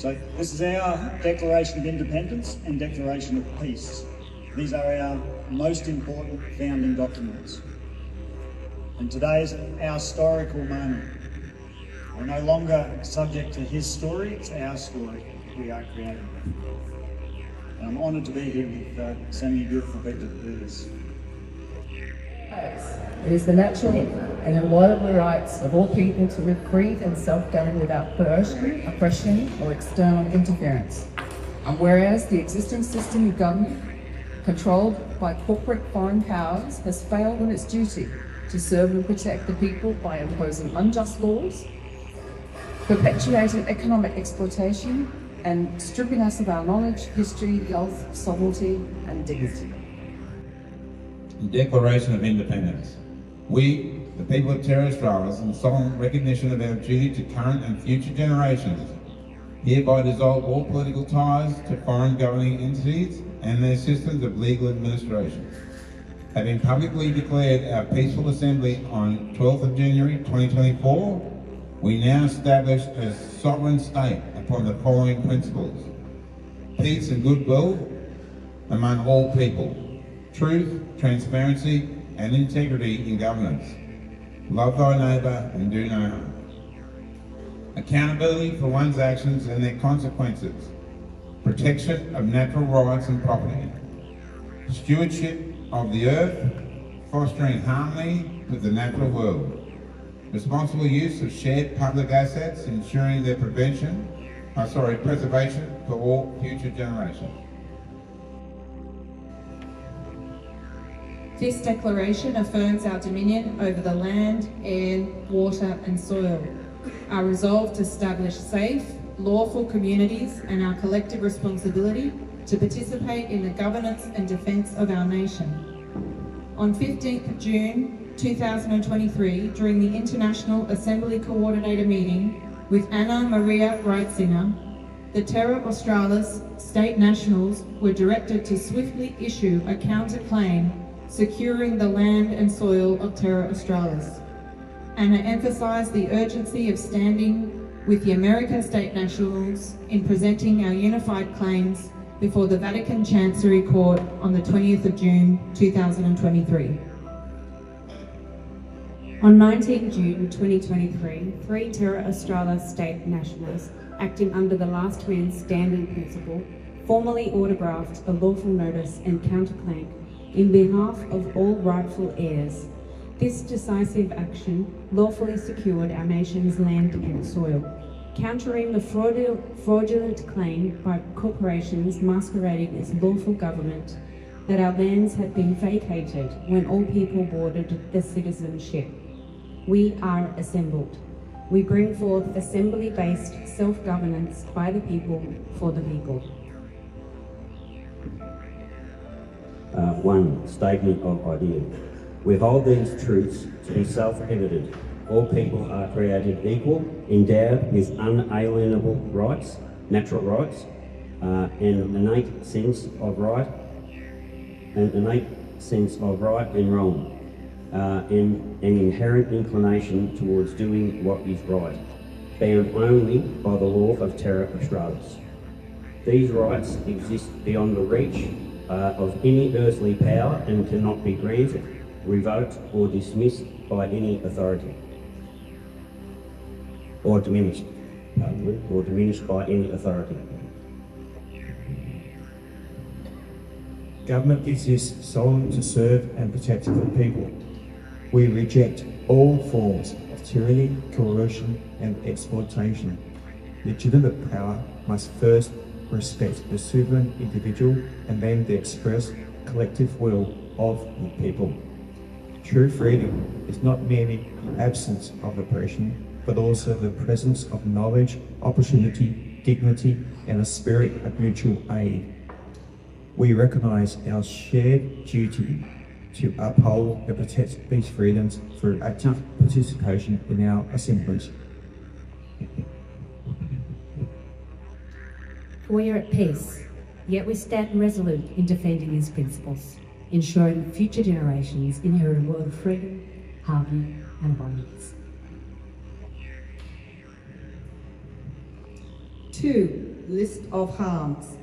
So this is our Declaration of Independence and Declaration of Peace. These are our most important founding documents. And today is our historical moment. We're no longer subject to his story, it's our story we are creating. And I'm honoured to be here with so many beautiful people to do this. It is the natural and inalienable rights of all people to live free and self-govern without coercion, oppression, or external interference. And whereas the existing system of government, controlled by corporate foreign powers, has failed in its duty to serve and protect the people by imposing unjust laws, perpetuating economic exploitation, and stripping us of our knowledge, history, health, sovereignty, and dignity. Declaration of Independence. We, the people of Terra Australis, in solemn recognition of our duty to current and future generations, hereby dissolve all political ties to foreign governing entities and their systems of legal administration. Having publicly declared our peaceful assembly on 12th of January 2024, we now establish a sovereign state upon the following principles: peace and goodwill among all people, truth, transparency and integrity in governance, love thy neighbour and do no harm, accountability for one's actions and their consequences, protection of natural rights and property, stewardship of the earth, fostering harmony with the natural world, responsible use of shared public assets, ensuring their preservation for all future generations. This declaration affirms our dominion over the land, air, water and soil, our resolve to establish safe, lawful communities and our collective responsibility to participate in the governance and defence of our nation. On 15th June 2023, during the International Assembly Coordinator meeting with Anna Maria Reitzinger, the Terra Australis state nationals were directed to swiftly issue a counterclaim securing the land and soil of Terra Australis. Anna emphasised the urgency of standing with the American state nationals in presenting our unified claims before the Vatican Chancery Court on the 20th of June 2023. On 19 June 2023, three Terra Australis state nationals, acting under the last man standing principle, formally autographed a lawful notice and counterclaim in behalf of all rightful heirs. This decisive action lawfully secured our nation's land and soil, countering the fraudulent claim by corporations masquerading as lawful government that our lands had been vacated when all people boarded the citizenship. We are assembled. We bring forth assembly-based self-governance by the people, for the people. 1. Statement of idea. We hold these truths to be self-evident. All people are created equal, endowed with unalienable rights, natural rights, an innate sense of right and wrong, and an inherent inclination towards doing what is right, bound only by the law of Terra Australis. These rights exist beyond the reach of any earthly power and cannot be granted, revoked or dismissed by any authority, or diminished by any authority. Government exists solely to serve and protect the people. We reject all forms of tyranny, coercion and exploitation. Legitimate power must first respect the sovereign individual and then the express collective will of the people. True freedom is not merely the absence of oppression, but also the presence of knowledge, opportunity, dignity, and a spirit of mutual aid. We recognise our shared duty to uphold and protect these freedoms through active participation in our assemblies. We are at peace, yet we stand resolute in defending these principles, ensuring that future generations inherit a world of freedom, harmony and abundance. 2. list of harms.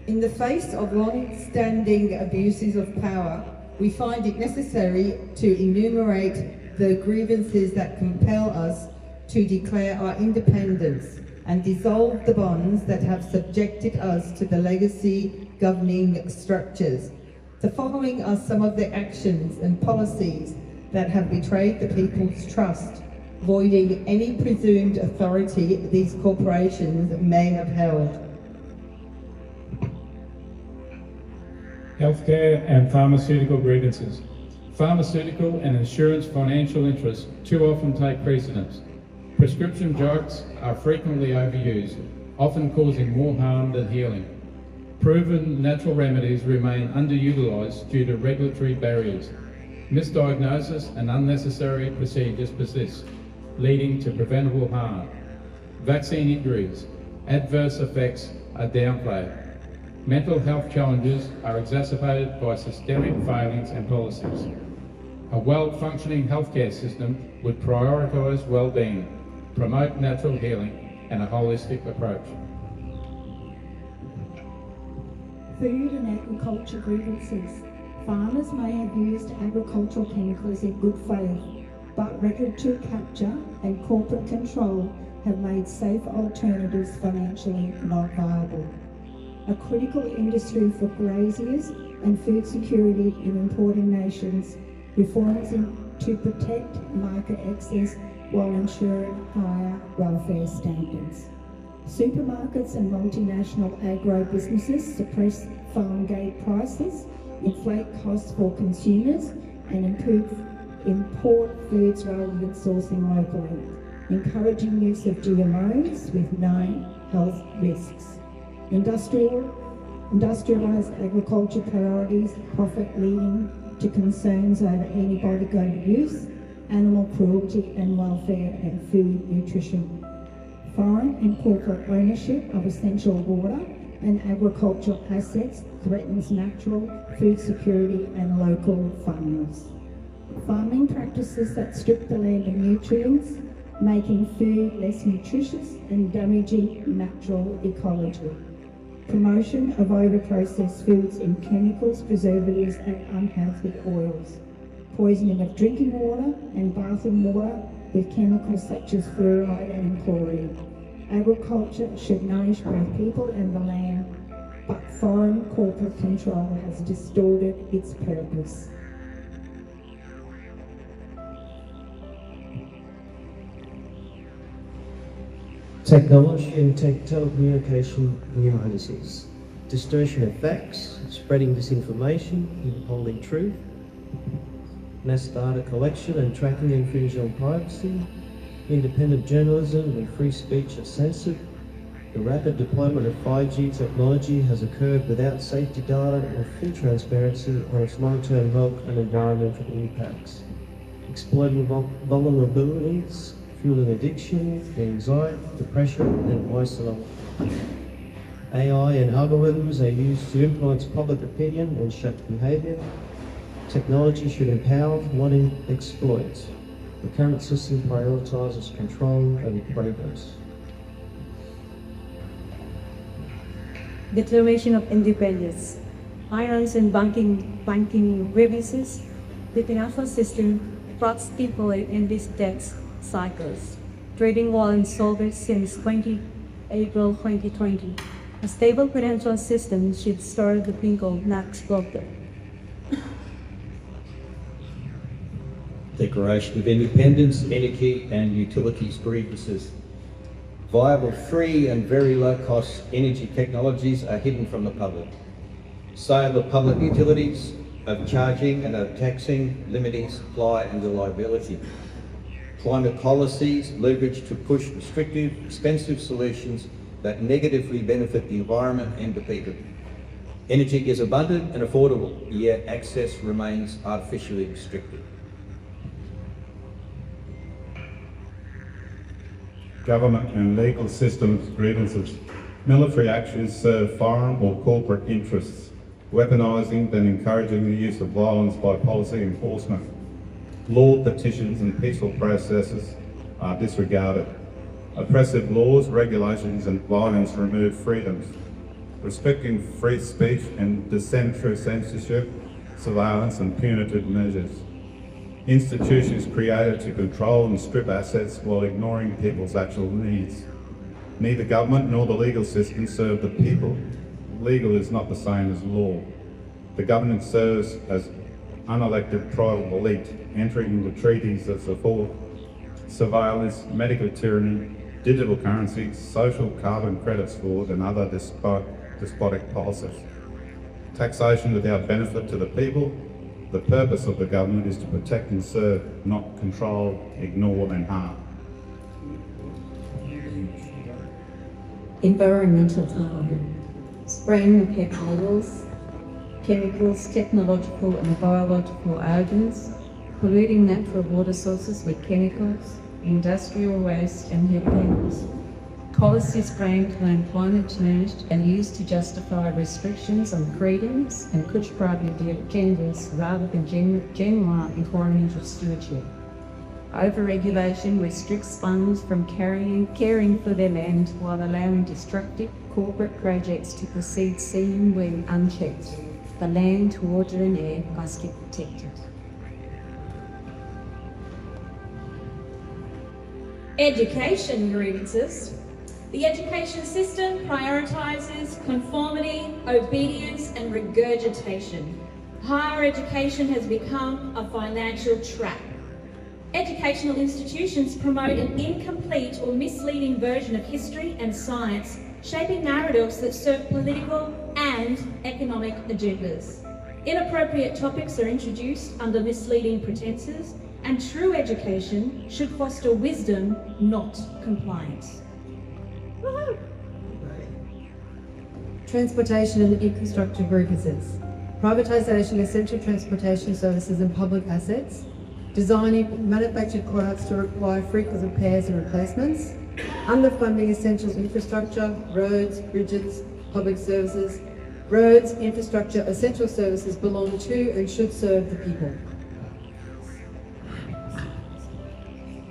In the face of long-standing abuses of power, we find it necessary to enumerate the grievances that compel us to declare our independence and dissolve the bonds that have subjected us to the legacy governing structures. The following are some of the actions and policies that have betrayed the people's trust, voiding any presumed authority these corporations may have held. Healthcare and pharmaceutical grievances. Pharmaceutical and insurance financial interests too often take precedence. Prescription drugs are frequently overused, often causing more harm than healing. Proven natural remedies remain underutilised due to regulatory barriers. Misdiagnosis and unnecessary procedures persist, leading to preventable harm. Vaccine injuries, adverse effects are downplayed. Mental health challenges are exacerbated by systemic failings and policies. A well-functioning healthcare system would prioritise well-being, promote natural healing and a holistic approach. Food and agriculture grievances. Farmers may have used agricultural chemicals in good faith, but regulatory capture and corporate control have made safe alternatives financially not viable. A critical industry for graziers and food security in importing nations, reforms to protect market access while ensuring higher welfare standards. Supermarkets and multinational agro-businesses suppress farm gate prices, inflate costs for consumers, and import foods rather than sourcing locally, encouraging use of GMOs with known health risks. Industrialised agriculture priorities, profit leading to concerns over antibiotic use, animal cruelty and welfare and food nutrition. Foreign and corporate ownership of essential water and agricultural assets threatens natural food security and local farmers. Farming practices that strip the land of nutrients, making food less nutritious and damaging natural ecology. Promotion of over-processed foods in chemicals, preservatives and unhealthy oils. Poisoning of drinking water and bathing water with chemicals such as fluoride and chlorine. Agriculture should nourish both people and the land, but foreign corporate control has distorted its purpose. Technology and telecommunication nuances. Distortion of facts, spreading disinformation, withholding truth, mass data collection and tracking infringe on privacy, independent journalism and free speech are censored, the rapid deployment of 5G technology has occurred without safety data or full transparency on its long-term health and environmental impacts, exploiting vulnerabilities, fueling addiction, anxiety, depression and isolation. AI and algorithms are used to influence public opinion and shape behaviour. Technology should empower, not exploit. The current system prioritises control and progress. Declaration of Independence. Finance and banking grievances. The financial system traps people in these debt cycles. Trading while insolvent since April 2020. A stable financial system should start the pinnacle, not explode them. Declaration of Independence, energy and utilities grievances. Viable free and very low-cost energy technologies are hidden from the public. Sale of public utilities, of charging and of taxing, limiting supply and reliability. Climate policies leverage to push restrictive, expensive solutions that negatively benefit the environment and the people. Energy is abundant and affordable, yet access remains artificially restricted. Government and legal systems grievances. Military actions serve foreign or corporate interests, weaponising and encouraging the use of violence by policy enforcement. Law petitions and peaceful processes are disregarded. Oppressive laws, regulations and violence remove freedoms. Restricting free speech and dissent through censorship, surveillance and punitive measures. Institutions created to control and strip assets while ignoring people's actual needs. Neither government nor the legal system serve the people. Legal is not the same as law. The government serves as unelected tribal elite, entering into treaties that support surveillance, medical tyranny, digital currency, social carbon credits fraud and other despotic policies. Taxation without benefit to the people. The purpose of the government is to protect and serve, not control, ignore and harm. Environmental harm, spraying of chemicals, technological and biological agents, polluting natural water sources with chemicals, industrial waste and heat chemicals. Policies framed around climate change and used to justify restrictions on freedoms and push private agendas rather than genuine environmental stewardship. Overregulation restricts funds from caring for their land while allowing destructive corporate projects to proceed seemingly unchecked. The land, water and air must be protected. Education grievances. The education system prioritises conformity, obedience and regurgitation. Higher education has become a financial trap. Educational institutions promote an incomplete or misleading version of history and science, shaping narratives that serve political and economic agendas. Inappropriate topics are introduced under misleading pretenses, and true education should foster wisdom, not compliance. Transportation and infrastructure grievances. Privatisation of essential transportation services and public assets. Designing manufactured products to require frequent repairs and replacements. Underfunding essential infrastructure, roads, bridges, public services. Roads, infrastructure, essential services belong to and should serve the people.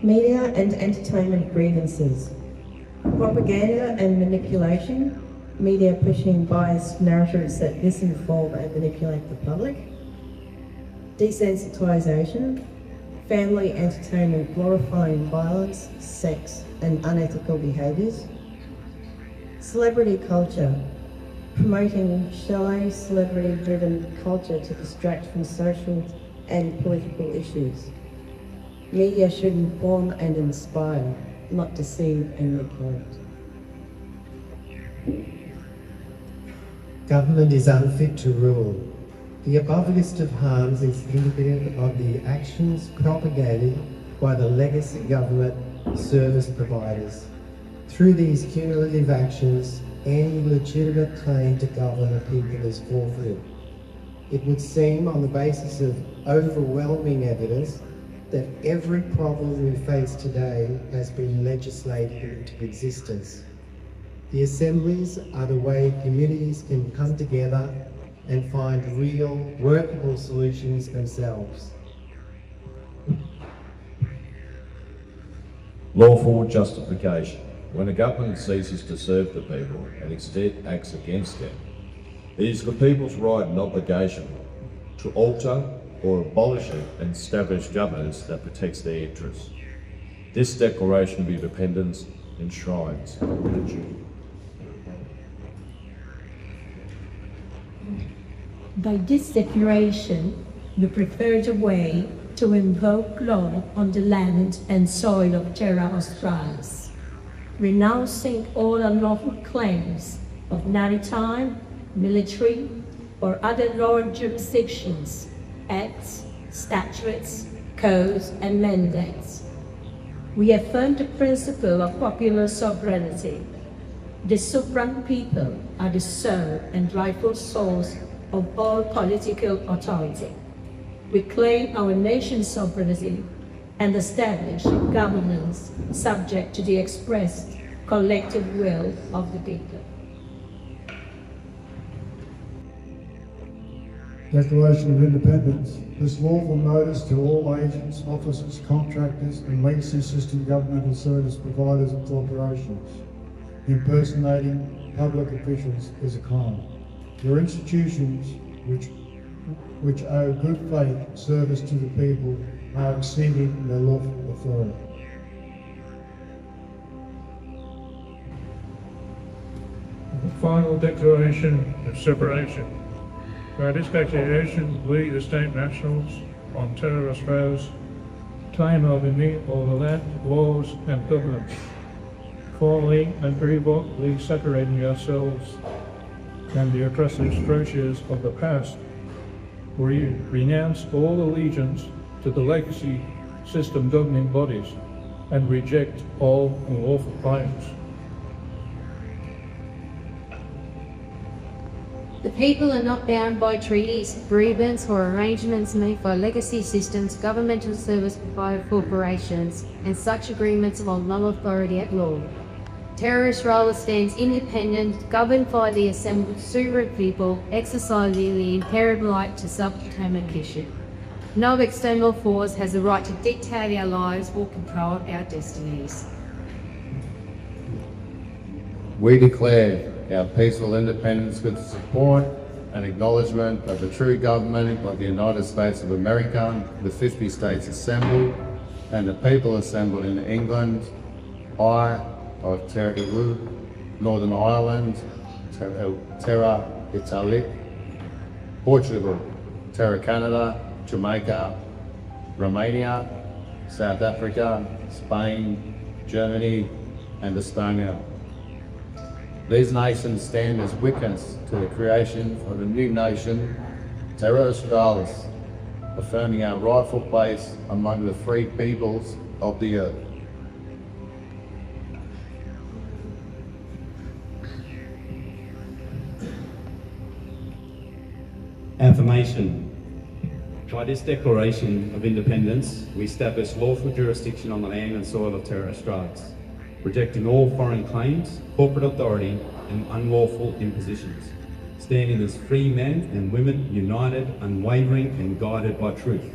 Media and entertainment grievances. Propaganda and manipulation. Media pushing biased narratives that misinform and manipulate the public. Desensitisation. Family entertainment glorifying violence, sex and unethical behaviours. Celebrity culture. Promoting shallow, celebrity-driven culture to distract from social and political issues. Media should inform and inspire, not deceive and manipulate. Government is unfit to rule. The above list of harms is indicative of the actions propagated by the legacy government service providers. Through these cumulative actions, any legitimate claim to govern the people is forfeited. It would seem, on the basis of overwhelming evidence, that every problem we face today has been legislated into existence. The assemblies are the way communities can come together and find real, workable solutions themselves. Lawful justification. When a government ceases to serve the people and instead acts against them, it is the people's right and obligation to alter or abolish it and establish governance that protects their interests. This Declaration of Independence enshrines the duty. By this declaration, we prepared a way to invoke law on the land and soil of Terra Australis, renouncing all unlawful claims of maritime, military, or other law jurisdictions, acts, statutes, codes, and mandates. We affirm the principle of popular sovereignty. The sovereign people are the sole and rightful source of all political authority. We claim our nation's sovereignty and establish governance subject to the expressed collective will of the people. Declaration of Independence. This lawful notice to all agents, officers, contractors and legacy system governmental service providers and corporations impersonating public officials is a crime. Your institutions which owe good faith service to the people are exceeding their lawful authority. The final declaration of separation. By this declaration, we, the state nationals on Terra Australia's claim of all the land, laws and governments, formally and irrevocably separating ourselves and the oppressive structures of the past. We renounce all allegiance to the legacy system governing bodies and reject all unlawful claims. The people are not bound by treaties, agreements or arrangements made by legacy systems, governmental service provider corporations, and such agreements hold no authority at law. Terra Australia stands independent, governed by the assembled sovereign people, exercising the inherent right to self-determination. No external force has the right to dictate our lives or control our destinies. We declare our peaceful independence with the support and acknowledgement of the true government of the United States of America, the 50 states assembled, and the people assembled in England, I of Terra, Northern Ireland, Terra, Italy, Portugal, Terra, Canada, Jamaica, Romania, South Africa, Spain, Germany, and Estonia. These nations stand as witness to the creation of a new nation, Terra Australis, affirming our rightful place among the free peoples of the earth. Affirmation. By this Declaration of Independence, we establish lawful jurisdiction on the land and soil of Terra Australis, rejecting all foreign claims, corporate authority and unlawful impositions, standing as free men and women united, unwavering and guided by truth.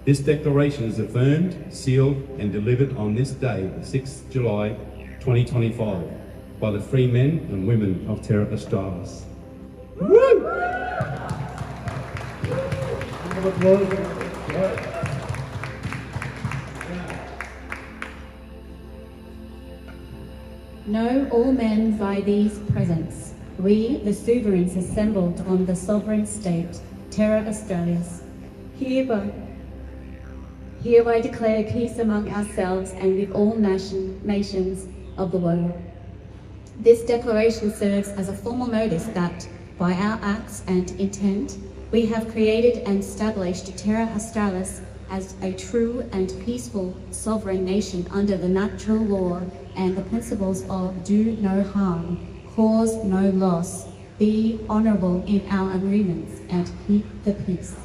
This declaration is affirmed, sealed and delivered on this day, the 6th July 2025, by the free men and women of Terra Australis. Woo! Know all men by these presents. We, the sovereigns assembled on the sovereign state, Terra Australis, hereby declare peace among ourselves and with all nations of the world. This declaration serves as a formal notice that, by our acts and intent, we have created and established Terra Australis as a true and peaceful sovereign nation under the natural law and the principles of do no harm, cause no loss, be honourable in our agreements, and keep the peace.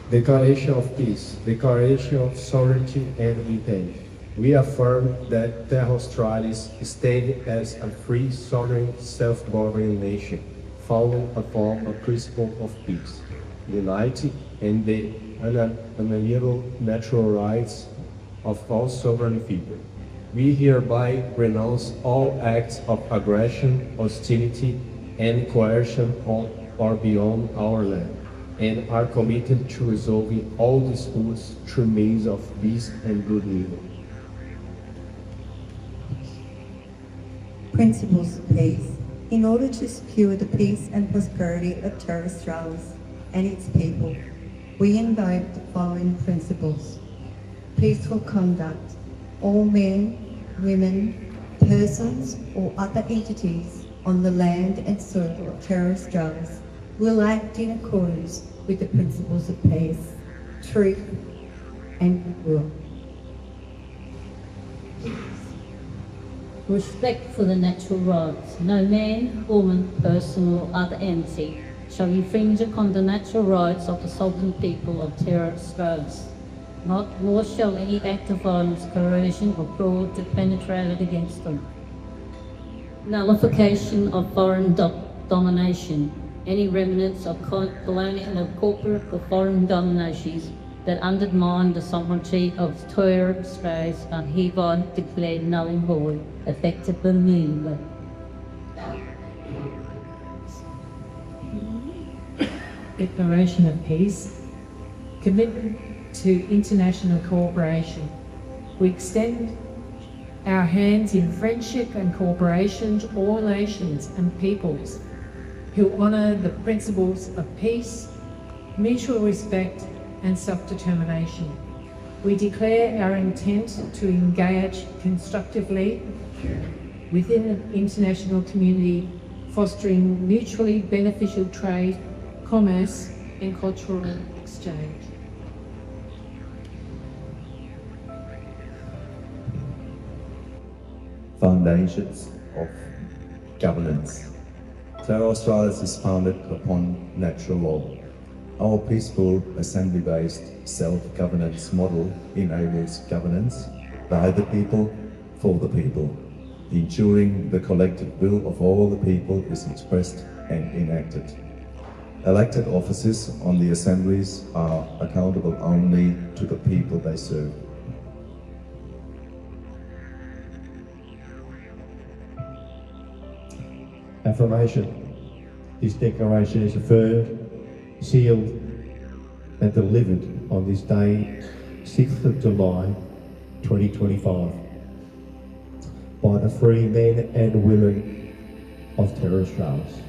Declaration of Peace, Declaration of Sovereignty and Independence. We affirm that Terra Australis stands as a free, sovereign, self-governing nation, founded upon a principle of peace, unity, and the unalienable natural rights of all sovereign people. We hereby renounce all acts of aggression, hostility, and coercion on or beyond our land, and are committed to resolving all disputes through means of peace and good living. Principles of peace. In order to secure the peace and prosperity of Terra Australis and its people, we invoke the following principles. Peaceful conduct. All men, women, persons or other entities on the land and soil of Terra Australis will act in accordance with the principles of peace, truth and goodwill. Respect for the natural rights. No man, woman, person or other entity shall infringe upon the natural rights of the sovereign people of Terra Australis. Nor shall any act of violence, coercion or fraud be penetrated against them. Nullification of foreign domination. Any remnants of colonial and corporate or foreign dominations that undermine the sovereignty of Terra Australis are hereby declared null and void, effective immediately. Declaration of Peace. Commitment to international cooperation. We extend our hands in friendship and cooperation to all nations and peoples who honour the principles of peace, mutual respect and self-determination. We declare our intent to engage constructively within the international community, fostering mutually beneficial trade, commerce and cultural exchange. Foundations of governance. Terra Australis is founded upon natural law. Our peaceful, assembly-based self-governance model enables governance by the people, for the people, ensuring the collective will of all the people is expressed and enacted. Elected officers on the assemblies are accountable only to the people they serve. Affirmation. This declaration is affirmed, sealed and delivered on this day, 6th of July 2025 by the free men and women of Terra Australis.